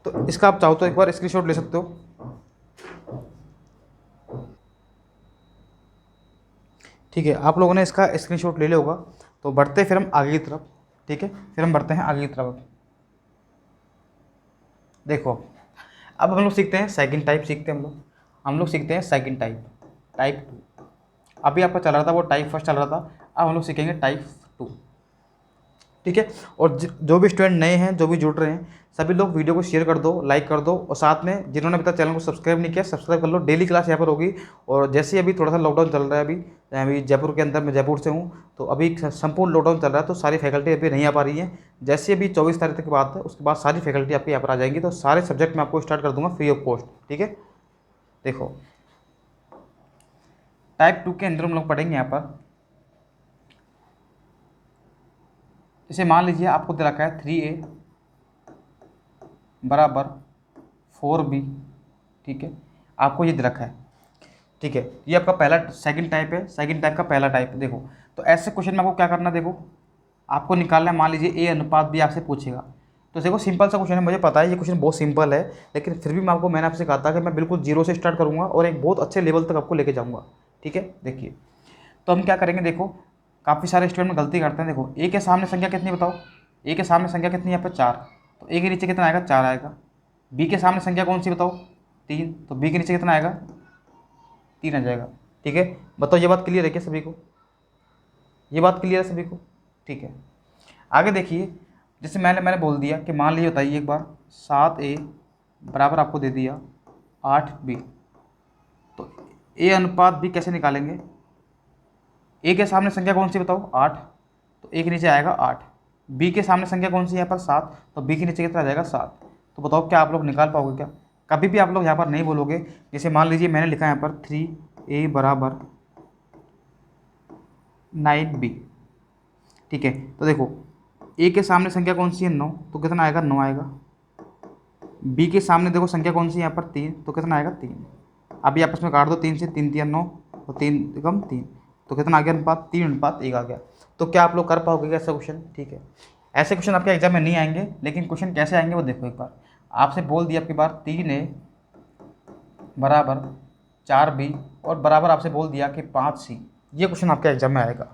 तो इसका आप चाहो तो एक बार स्क्रीनशॉट ले सकते हो। ठीक है, आप लोगों ने इसका स्क्रीनशॉट ले लिया होगा। तो बढ़ते फिर हम आगे की तरफ, ठीक है, फिर हम बढ़ते हैं आगे की तरफ। देखो, अब हम लोग सीखते हैं सेकंड टाइप, सीखते हैं हम लोग सीखते हैं सेकंड टाइप, टाइप 2। अभी आपका चल रहा था वो टाइप फर्स्ट चल रहा था, अब हम लोग सीखेंगे टाइप 2, ठीक है। और जो भी स्टूडेंट नए हैं, जो भी जुड़ रहे हैं, सभी लोग वीडियो को शेयर कर दो, लाइक कर दो, और साथ में जिन्होंने अभी तक चैनल को सब्सक्राइब नहीं किया, सब्सक्राइब कर लो। डेली क्लास यहाँ पर होगी। और जैसे ही अभी थोड़ा सा लॉकडाउन चल रहा है, अभी जयपुर के अंदर, मैं जयपुर से हूँ, तो अभी संपूर्ण लॉकडाउन चल रहा है, तो सारी फैकल्टी अभी नहीं आ पा रही है। जैसे अभी 24 तारीख तक की बात है, उसके बाद सारी फैकल्टी आपके यहाँ पर आ जाएंगी, तो सारे सब्जेक्ट मैं आपको स्टार्ट कर दूंगा फ्री ऑफ कॉस्ट, ठीक है। देखो, टाइप 2 के अंदर हम लोग पढ़ेंगे यहाँ पर, जैसे मान लीजिए आपको दे रखा है 3a बराबर 4b, ठीक है, आपको ये दे रखा है, ठीक है। ये आपका पहला सेकंड टाइप है, सेकंड टाइप का पहला टाइप। देखो, तो ऐसे क्वेश्चन में आपको क्या करना है, देखो आपको निकालना है, मान लीजिए ए अनुपात भी आपसे पूछेगा, तो देखो सिंपल सा क्वेश्चन है, मुझे पता है ये क्वेश्चन बहुत सिंपल है, लेकिन फिर भी मैंने आपसे कहा था कि मैं बिल्कुल जीरो से स्टार्ट करूँगा और एक बहुत अच्छे लेवल तक आपको लेके जाऊँगा, ठीक है। देखिए, तो हम क्या करेंगे, देखो काफ़ी सारे स्टूडेंट में गलती करते हैं। देखो, ए के सामने संख्या कितनी बताओ, ए के सामने संख्या कितनी है यहाँ पर 4, तो ए के नीचे कितना आएगा, 4 आएगा। बी के सामने संख्या कौन सी बताओ, 3, तो बी के नीचे कितना आएगा, 3 आ जाएगा, ठीक है। बताओ ये बात क्लियर है क्या सभी को, ये बात क्लियर है सभी को, ठीक है। आगे देखिए, जैसे मैंने बोल दिया कि मान लीजिए, बताइए एक बार, 7a बराबर आपको दे दिया 8b, तो ए अनुपात बी कैसे निकालेंगे, ए के सामने संख्या कौन सी बताओ, 8, तो ए के नीचे आएगा 8। बी के सामने संख्या कौन सी है यहाँ पर, 7, तो बी के नीचे कितना आ जाएगा, 7। तो बताओ क्या आप लोग निकाल पाओगे क्या? कभी भी आप लोग यहाँ पर नहीं बोलोगे। जैसे मान लीजिए मैंने लिखा है यहाँ पर 3a बराबर 9b, ठीक है। तो देखो, ए के सामने संख्या कौन सी है, 9, तो कितना आएगा, 9 आएगा। बी के सामने देखो संख्या कौन सी है यहाँ पर, 3, तो कितना आएगा, 3। अभी आपस में काट दो, 3 से 3 3 9, तो 3 कम 3, तो कितना आ गया अनुपात, 3:1 आ गया। तो क्या आप लोग कर पाओगे क्या ऐसा क्वेश्चन, ठीक है। ऐसे क्वेश्चन आपके एग्जाम में नहीं आएंगे, लेकिन क्वेश्चन कैसे आएंगे वो देखो एक बार। आपसे बोल दिया आपकी बार 3a बराबर 4b, और बराबर आपसे बोल दिया कि 5c, ये क्वेश्चन आपके एग्जाम में आएगा,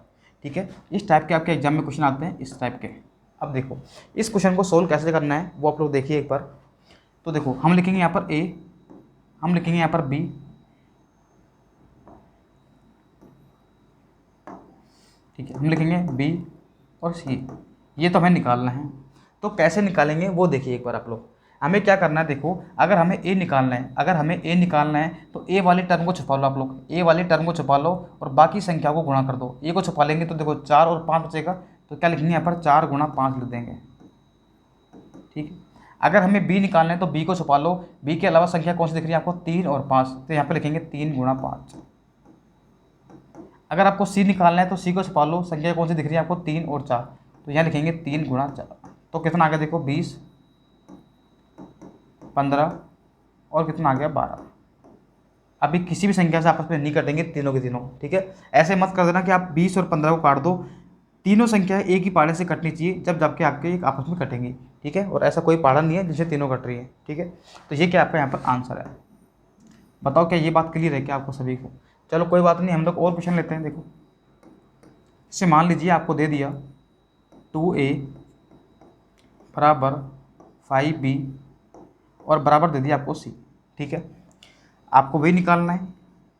ठीक है। इस टाइप के आपके एग्जाम में क्वेश्चन आते हैं, इस टाइप के। अब देखो, इस क्वेश्चन को सोल्व कैसे करना है वो आप लोग देखिए एक बार। तो देखो, हम लिखेंगे यहाँ पर a, हम लिखेंगे यहाँ पर b, ठीक है, हम लिखेंगे b और c, ये तो हमें निकालना है। तो कैसे निकालेंगे वो देखिए एक बार आप लोग। हमें क्या करना है, देखो अगर हमें a निकालना है, अगर हमें a निकालना है तो a वाली टर्म को छुपा लो आप लोग, a वाली टर्म को छुपा लो और बाकी संख्या को गुणा कर दो। a को छुपा लेंगे तो देखो 4 और 5 बचेगा, तो क्या लिखेंगे यहाँ पर, 4 × 5 लिख देंगे, ठीक है। अगर हमें b निकालना है तो b को छुपा लो, b के अलावा संख्या कौन सी दिख रही है आपको, 3 और 5, तो यहाँ पर लिखेंगे 3 × 5। अगर आपको c निकालना है तो c को छुपा लो, संख्या कौन सी दिख रही है आपको, 3 और 4, तो यहाँ लिखेंगे 3 × 4, तो कितना आ गया देखो, 20, 15 और कितना आ गया, 12। अभी किसी भी संख्या से आपस में नहीं कटेंगे तीनों के तीनों, ठीक है। ऐसे मत कर देना कि आप 20 और 15 को काट दो, तीनों संख्या एक ही पाड़े से कटनी चाहिए जब जबकि आपके एक आपस में कटेंगी, ठीक है। और ऐसा कोई पाड़ा नहीं है जिससे तीनों कट रही है, ठीक है। तो ये क्या आपका यहाँ पर आंसर है। बताओ क्या ये बात क्लियर है क्या आपको सभी को? चलो कोई बात नहीं, हम लोग और क्वेश्चन लेते हैं। देखो, इससे मान लीजिए आपको दे दिया 2a बराबर 5b और बराबर दे दिया आपको c, ठीक है। आपको वही निकालना है,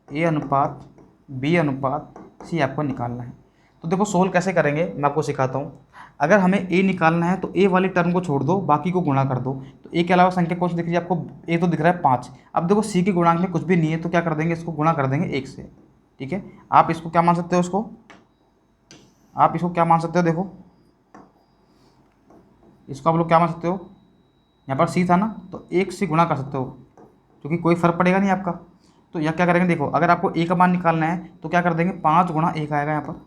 a अनुपात b अनुपात c आपको निकालना है। तो देखो सोल्व कैसे करेंगे मैं आपको सिखाता हूँ। अगर हमें a निकालना है तो a वाली टर्म को छोड़ दो, बाकी को गुणा कर दो। तो a के अलावा संख्या कौन सी दिख रही है आपको, a तो दिख रहा है 5। अब देखो c के गुणांक में कुछ भी नहीं है, तो क्या कर देंगे, इसको गुणा कर देंगे 1 से, ठीक है। आप इसको क्या मान सकते हो, आप इसको क्या मान सकते हो, देखो इसको आप लोग क्या मान सकते हो, यहाँ पर c था ना, तो 1 से गुणा कर सकते हो, क्योंकि कोई फ़र्क पड़ेगा नहीं आपका। तो यह क्या करेंगे, देखो अगर आपको ए का मान निकालना है तो क्या कर देंगे, 5 गुणा 1 आएगा यहाँ पर।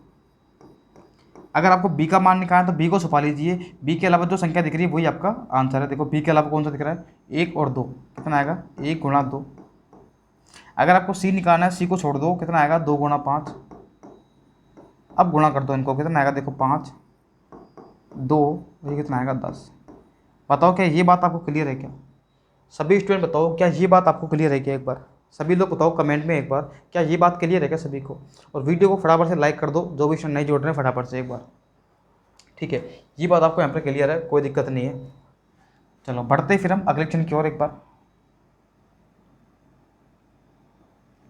अगर आपको बी का मान निकालना है तो बी को छुपा लीजिए, बी के अलावा जो संख्या दिख रही है वही आपका आंसर है। देखो बी के अलावा कौन सा दिख रहा है, 1 और 2, कितना आएगा 1 गुणा 2। अगर आपको सी निकालना है, सी को छोड़ दो, कितना आएगा 2 गुणा 5। अब गुणा कर दो इनको, कितना आएगा देखो 5 2, ये कितना आएगा 10। बताओ क्या ये बात आपको क्लियर है क्या? सभी स्टूडेंट बताओ क्या ये बात आपको क्लियर है क्या? एक बार सभी लोग बताओ कमेंट में एक बार, क्या ये बात क्लियर है क्या सभी को? और वीडियो को फटाफट से लाइक कर दो, जो भी स्टूडेंट नहीं जोड़ रहे हैं फटाफट से एक बार, ठीक है। ये बात आपको यहाँ पर क्लियर है, कोई दिक्कत नहीं है। चलो बढ़ते फिर हम अगले क्वेश्चन की ओर एक बार।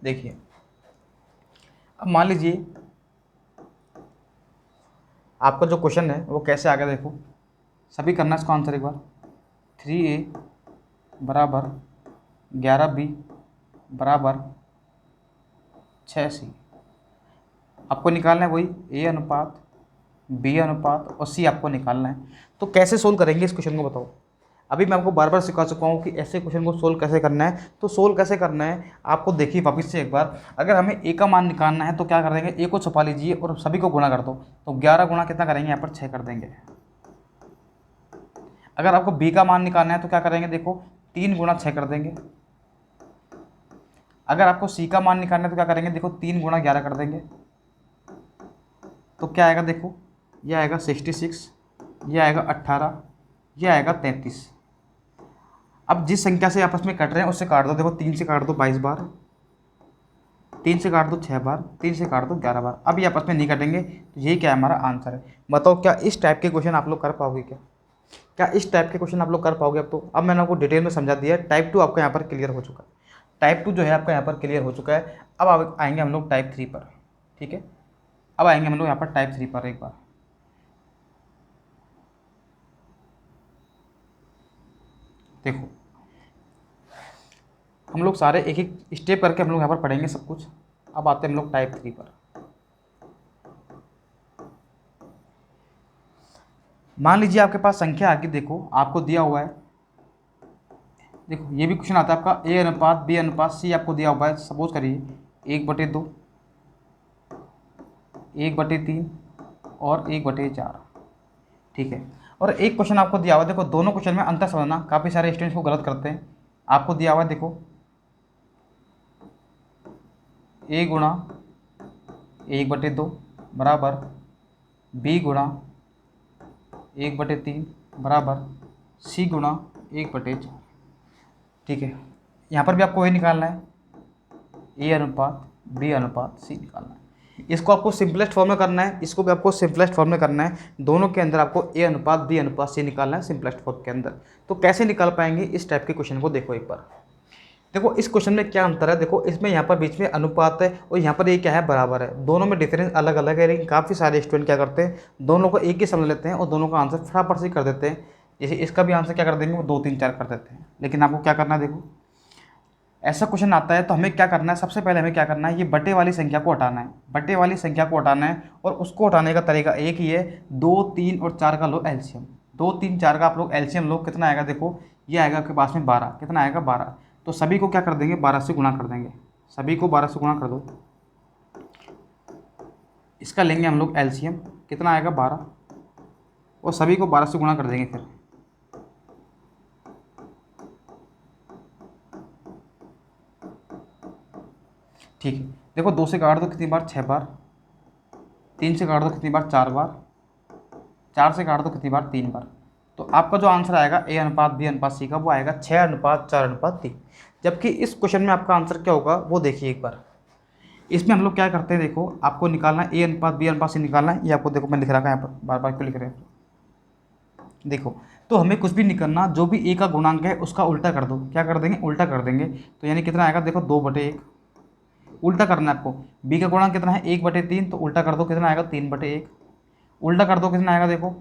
देखिए अब मान लीजिए आपका जो क्वेश्चन है वो कैसे आ गया, देखो सभी करना है इसको आंसर एक बार। 3a बराबर 11b बराबर 6c। आपको निकालना है वही a अनुपात b अनुपात और c आपको निकालना है। तो कैसे सोल्व करेंगे इस क्वेश्चन को बताओ? अभी मैं आपको बार बार सिखा चुका हूँ कि ऐसे क्वेश्चन को सोल्व कैसे करना है। तो सोल्व कैसे करना है आपको देखिए वापस से एक बार। अगर हमें ए का मान निकालना है तो क्या कर देंगे, ए को छुपा लीजिए और सभी को गुणा कर दो। तो 11 गुणा कितना करेंगे, यहाँ पर 6 कर देंगे। अगर आपको बी का मान निकालना है तो क्या करेंगे, देखो 3 गुणा 6 कर देंगे। अगर आपको सी का मान निकालना है तो क्या करेंगे, देखो 3 गुणा 11 कर देंगे। तो क्या आएगा, देखो यह आएगा 66, यह आएगा 18, यह आएगा 33। अब जिस संख्या से आपस में कट रहे हैं उससे काट दो। देखो 3 से काट दो 22 बार, 3 से काट दो 6 बार, 3 से काट दो 11 बार। अब ये आपस में नहीं कटेंगे, तो यही क्या है हमारा आंसर है। बताओ क्या इस टाइप के क्वेश्चन आप लोग कर पाओगे क्या? क्या इस टाइप के क्वेश्चन आप लोग कर पाओगे? अब मैंने आपको डिटेल में समझा दिया है। टाइप 2 आपका यहाँ पर क्लियर हो चुका है। टाइप 2 जो है आपका यहाँ पर क्लियर हो चुका है। अब आएंगे हम लोग टाइप 3 पर, ठीक है। अब आएंगे हम लोग यहाँ पर टाइप 3 पर एक बार। देखो हम लोग सारे एक एक स्टेप करके हम लोग यहाँ पर पढ़ेंगे सब कुछ। अब आते हैं हम लोग टाइप 3 पर। मान लीजिए आपके पास संख्या आगे देखो आपको दिया हुआ है। देखो ये भी क्वेश्चन आता है आपका, ए अनुपात बी अनुपात सी आपको दिया हुआ है। सपोज करिए 1/2, 1/3 और 1/4, ठीक है। और एक क्वेश्चन आपको दिया हुआ है, देखो दोनों क्वेश्चन में अंतर समझना, काफ़ी सारे स्टूडेंट्स को गलत करते हैं। आपको दिया हुआ है देखो a गुणा 1/2 बराबर b गुणा 1/3 बराबर c गुणा 1/4, ठीक है। यहाँ पर भी आपको वही निकालना है, a अनुपात b अनुपात c निकालना है। इसको आपको सिंपलेस्ट फॉर्म में करना है, इसको भी आपको सिंपलेस्ट फॉर्म में करना है। दोनों के अंदर आपको a अनुपात b अनुपात c निकालना है सिंपलेस्ट फॉर्म के अंदर। तो कैसे निकाल पाएंगे इस टाइप के क्वेश्चन को, देखो एक बार। देखो इस क्वेश्चन में क्या अंतर है, देखो इसमें यहाँ पर बीच में अनुपात है और यहाँ पर ये क्या है, बराबर है। दोनों में डिफरेंस अलग अलग है, लेकिन काफ़ी सारे स्टूडेंट क्या करते हैं, दोनों को एक ही समझ लेते हैं और दोनों का आंसर फटाफट से कर देते हैं। जैसे इसका भी आंसर क्या कर देंगे, वो 2 3 4 कर देते हैं। लेकिन आपको क्या करना है, देखो ऐसा क्वेश्चन आता है तो हमें क्या करना है, सबसे पहले हमें क्या करना है, ये बटे वाली संख्या को हटाना है। बटे वाली संख्या को हटाना है और उसको हटाने का तरीका एक ही है, 2 3 और 4 का लो एलसीएम। 2 3 4 का आप लोग एलसीएम लो, कितना आएगा, देखो ये आएगा आपके पास में 12, कितना आएगा 12। तो सभी को क्या कर देंगे, 12 से गुणा कर देंगे। सभी को 12 से गुणा कर दो, इसका लेंगे हम लोग एलसीएम, कितना आएगा 12, और सभी को 12 से गुणा कर देंगे फिर। ठीक है, देखो 2 से काट दो कितनी बार, 6 बार। 3 से काट दो कितनी बार, 4 बार। 4 से काट दो कितनी बार, 3 बार। तो आपका जो आंसर आएगा ए अनुपात बी अनुपात सी का, वो आएगा 6:4:3। जबकि इस क्वेश्चन में आपका आंसर क्या होगा वो देखिए एक बार। इसमें हम लोग क्या करते हैं, देखो आपको निकालना है ए अनुपात बी अनुपात सी निकालना है। ये आपको देखो मैं लिख रखा है यहाँ पर, बार बार क्यों लिख रहे हैं, देखो। तो हमें कुछ भी नहीं करना, जो भी ए का गुणांक है उसका उल्टा कर दो। क्या कर देंगे, उल्टा कर देंगे। तो यानी कितना आएगा, देखो 2/1। उल्टा करना है आपको। बी का गुणांक कितना है, 1/3, तो उल्टा कर दो, कितना आएगा 3/1। उल्टा कर दो, कितना आएगा, देखो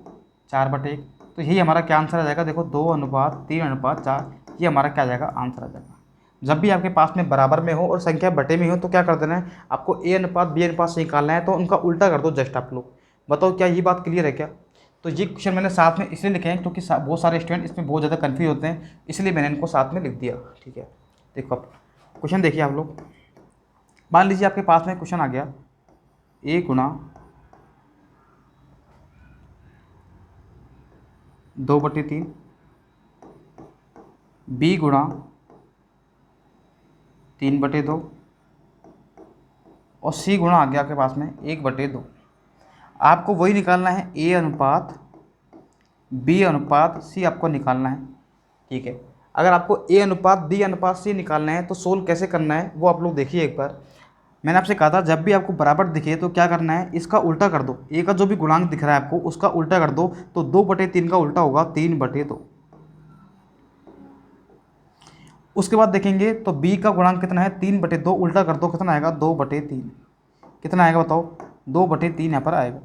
4/1। तो यही हमारा क्या आंसर आ जाएगा, देखो 2:3:4। ये हमारा क्या आ जाएगा, आंसर आ जाएगा। जब भी आपके पास में बराबर में हो और संख्या बटे में हो तो क्या कर देना है, आपको ए अनुपात बी अनुपात से निकालना है, तो उनका उल्टा कर दो जस्ट आप लोग। बताओ क्या ये बात क्लियर है क्या? तो ये क्वेश्चन मैंने साथ में इसलिए लिखे हैं क्योंकि बहुत सारे स्टूडेंट इसमें बहुत ज़्यादा कन्फ्यूज होते हैं, इसलिए मैंने इनको साथ में लिख दिया, ठीक है। देखो अब क्वेश्चन देखिए आप लोग, मान लीजिए आपके पास में क्वेश्चन आ गया a गुणा 2/3, b गुणा 3/2 और c गुणा आ गया आपके पास में 1/2। आपको वही निकालना है a अनुपात b अनुपात c आपको निकालना है, ठीक है। अगर आपको a अनुपात b अनुपात c निकालना है तो सोल्व कैसे करना है वो आप लोग देखिए एक बार। मैंने आपसे कहा था जब भी आपको बराबर दिखे तो क्या करना है, इसका उल्टा कर दो। a का जो भी गुणांक दिख रहा है आपको उसका उल्टा कर दो, तो 2/3 का उल्टा होगा 3/2। उसके बाद देखेंगे तो b का गुणांक कितना है 3/2, उल्टा कर दो, कितना आएगा 2/3। कितना आएगा बताओ, 2/3 यहाँ पर आएगा।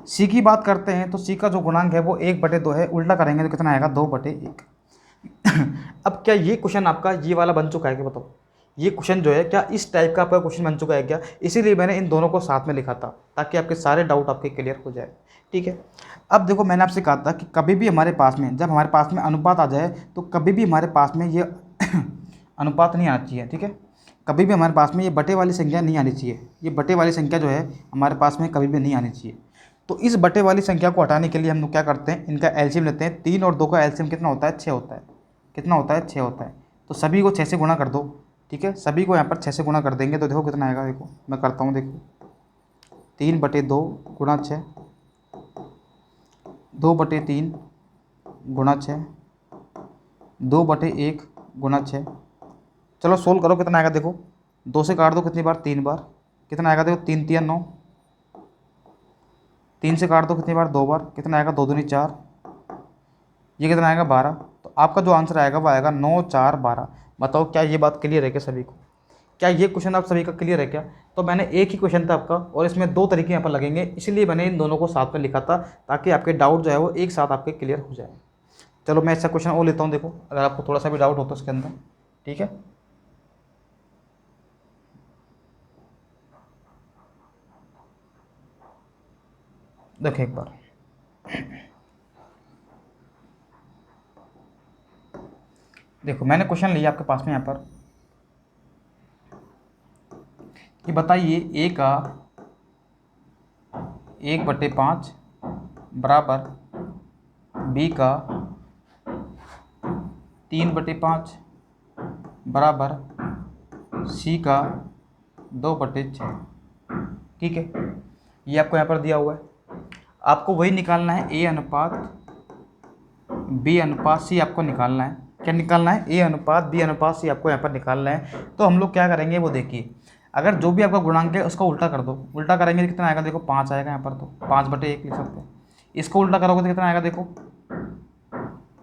c की बात करते हैं तो c का जो गुणांक है वो 1/2 है, उल्टा करेंगे तो कितना आएगा 2/1। अब क्या ये क्वेश्चन आपका ये वाला बन चुका है क्या बताओ, ये क्वेश्चन जो है क्या इस टाइप का आपका क्वेश्चन बन चुका है क्या? इसीलिए मैंने इन दोनों को साथ में लिखा था ताकि आपके सारे डाउट आपके क्लियर हो जाए, ठीक है। अब देखो मैंने आपसे कहा था कि कभी भी हमारे पास में जब हमारे पास में अनुपात आ जाए तो कभी भी हमारे पास में ये अनुपात नहीं आना चाहिए, ठीक है। कभी भी हमारे पास में ये बटे वाली संख्या नहीं आनी चाहिए, ये बटे वाली संख्या जो है हमारे पास में कभी भी नहीं आनी चाहिए। तो इस बटे वाली संख्या को हटाने के लिए हम लोग क्या करते हैं, इनका एलसीएम लेते हैं। 3 और 2 का एलसीएम कितना होता है 6 होता है। कितना होता है 6 होता है। तो सभी को 6 से गुणा कर दो, ठीक है। सभी को यहाँ पर 6 से गुणा कर देंगे तो देखो कितना आएगा, देखो मैं करता हूँ, देखो 3/2 गुणा 6, 2/3 गुणा 6, 2/1 गुणा 6। चलो सोल्व करो, कितना आएगा देखो, 2 से काट दो कितनी बार, 3 बार। कितना आएगा देखो, 3 3 9। 3 से काट दो कितनी बार, 2 बार। कितना आएगा, 2 दूनी 4। ये कितना आएगा 12। तो आपका जो आंसर आएगा वो आएगा 9 4 12। बताओ क्या ये बात क्लियर है क्या सभी को? क्या ये क्वेश्चन आप सभी का क्लियर है क्या? तो मैंने एक ही क्वेश्चन था आपका और इसमें 2 तरीके यहाँ पर लगेंगे, इसलिए मैंने इन दोनों को साथ में लिखा था ताकि आपके डाउट जो है वो एक साथ आपके क्लियर हो जाए। चलो मैं ऐसा क्वेश्चन और लेता हूँ, देखो अगर आपको थोड़ा सा भी डाउट हो तो उसके अंदर, ठीक है। देखो एक बार, देखो मैंने क्वेश्चन लिया आपके पास में यहाँ पर कि बताइए a का 1/5 बराबर b का 3/5 बराबर c का 2/6, ठीक है। ये आपको यहाँ पर दिया हुआ है, आपको वही निकालना है a अनुपात b अनुपात c आपको निकालना है। क्या निकालना है, a अनुपात b अनुपात c आपको यहाँ पर निकालना है। तो हम लोग क्या करेंगे वो देखिए, अगर जो भी आपका गुणांक है उसका उल्टा कर दो। उल्टा करेंगे तो कितना आएगा, देखो 5 आएगा यहाँ पर, तो 5/1 लिख सकते हैं। इसको उल्टा करोगे तो कितना आएगा, देखो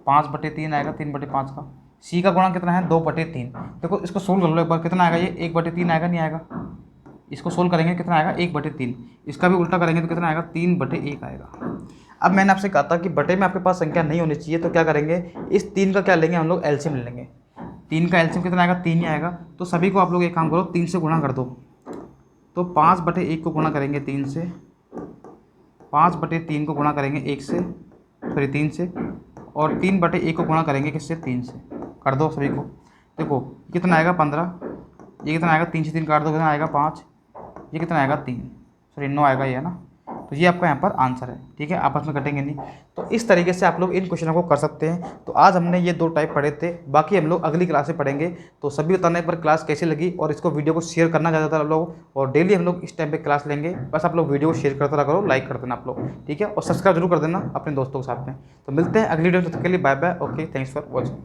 5/3 आएगा, 3/5 का। c का गुणांक कितना है 2/3। देखो इसको सोल्व कर लो एक बार, कितना आएगा ये 1/3 आएगा, नहीं आएगा। इसको सोल्व करेंगे कितना आएगा 1/3। इसका भी उल्टा करेंगे तो कितना आएगा 3/1 आएगा। अब मैंने आपसे कहा था कि बटे में आपके पास संख्या नहीं होनी चाहिए, तो क्या करेंगे, इस 3 का क्या लेंगे हम लोग, एलसीएम ले लेंगे। 3 का एलसीएम कितना आएगा 3 ही आएगा। तो सभी को आप लोग एक काम करो, 3 से गुणा कर दो। तो 5/1 को गुणा करेंगे 3 से, 5/3 को गुणा करेंगे 1 से, सॉरी 3 से, और 3/1 को गुणा करेंगे किससे, 3 से। कर दो सभी को, देखो कितना आएगा 15। ये कितना आएगा, 3 से 3 काट दो, कितना आएगा 5। ये कितना आएगा 3, सॉरी 9 आएगा ये, है ना। तो ये आपका यहाँ पर आंसर है, ठीक है, आपस में कटेंगे नहीं। तो इस तरीके से आप लोग इन क्वेश्चनों को कर सकते हैं। तो आज हमने ये 2 टाइप पढ़े थे, बाकी हम लोग अगली क्लास में पढ़ेंगे। तो सभी बताने पर क्लास कैसी लगी, और इसको वीडियो को शेयर करना ज़्यादातर आप लोग, और डेली हम लोग इस टाइम पे क्लास लेंगे। बस आप लोग वीडियो को शेयर करते रहा करो, लाइक कर देना आप लोग, ठीक है, और सब्सक्राइब जरूर कर देना अपने दोस्तों के साथ में। तो मिलते हैं अगली वीडियो में, तब तक के लिए bye bye, okay, thanks for watching.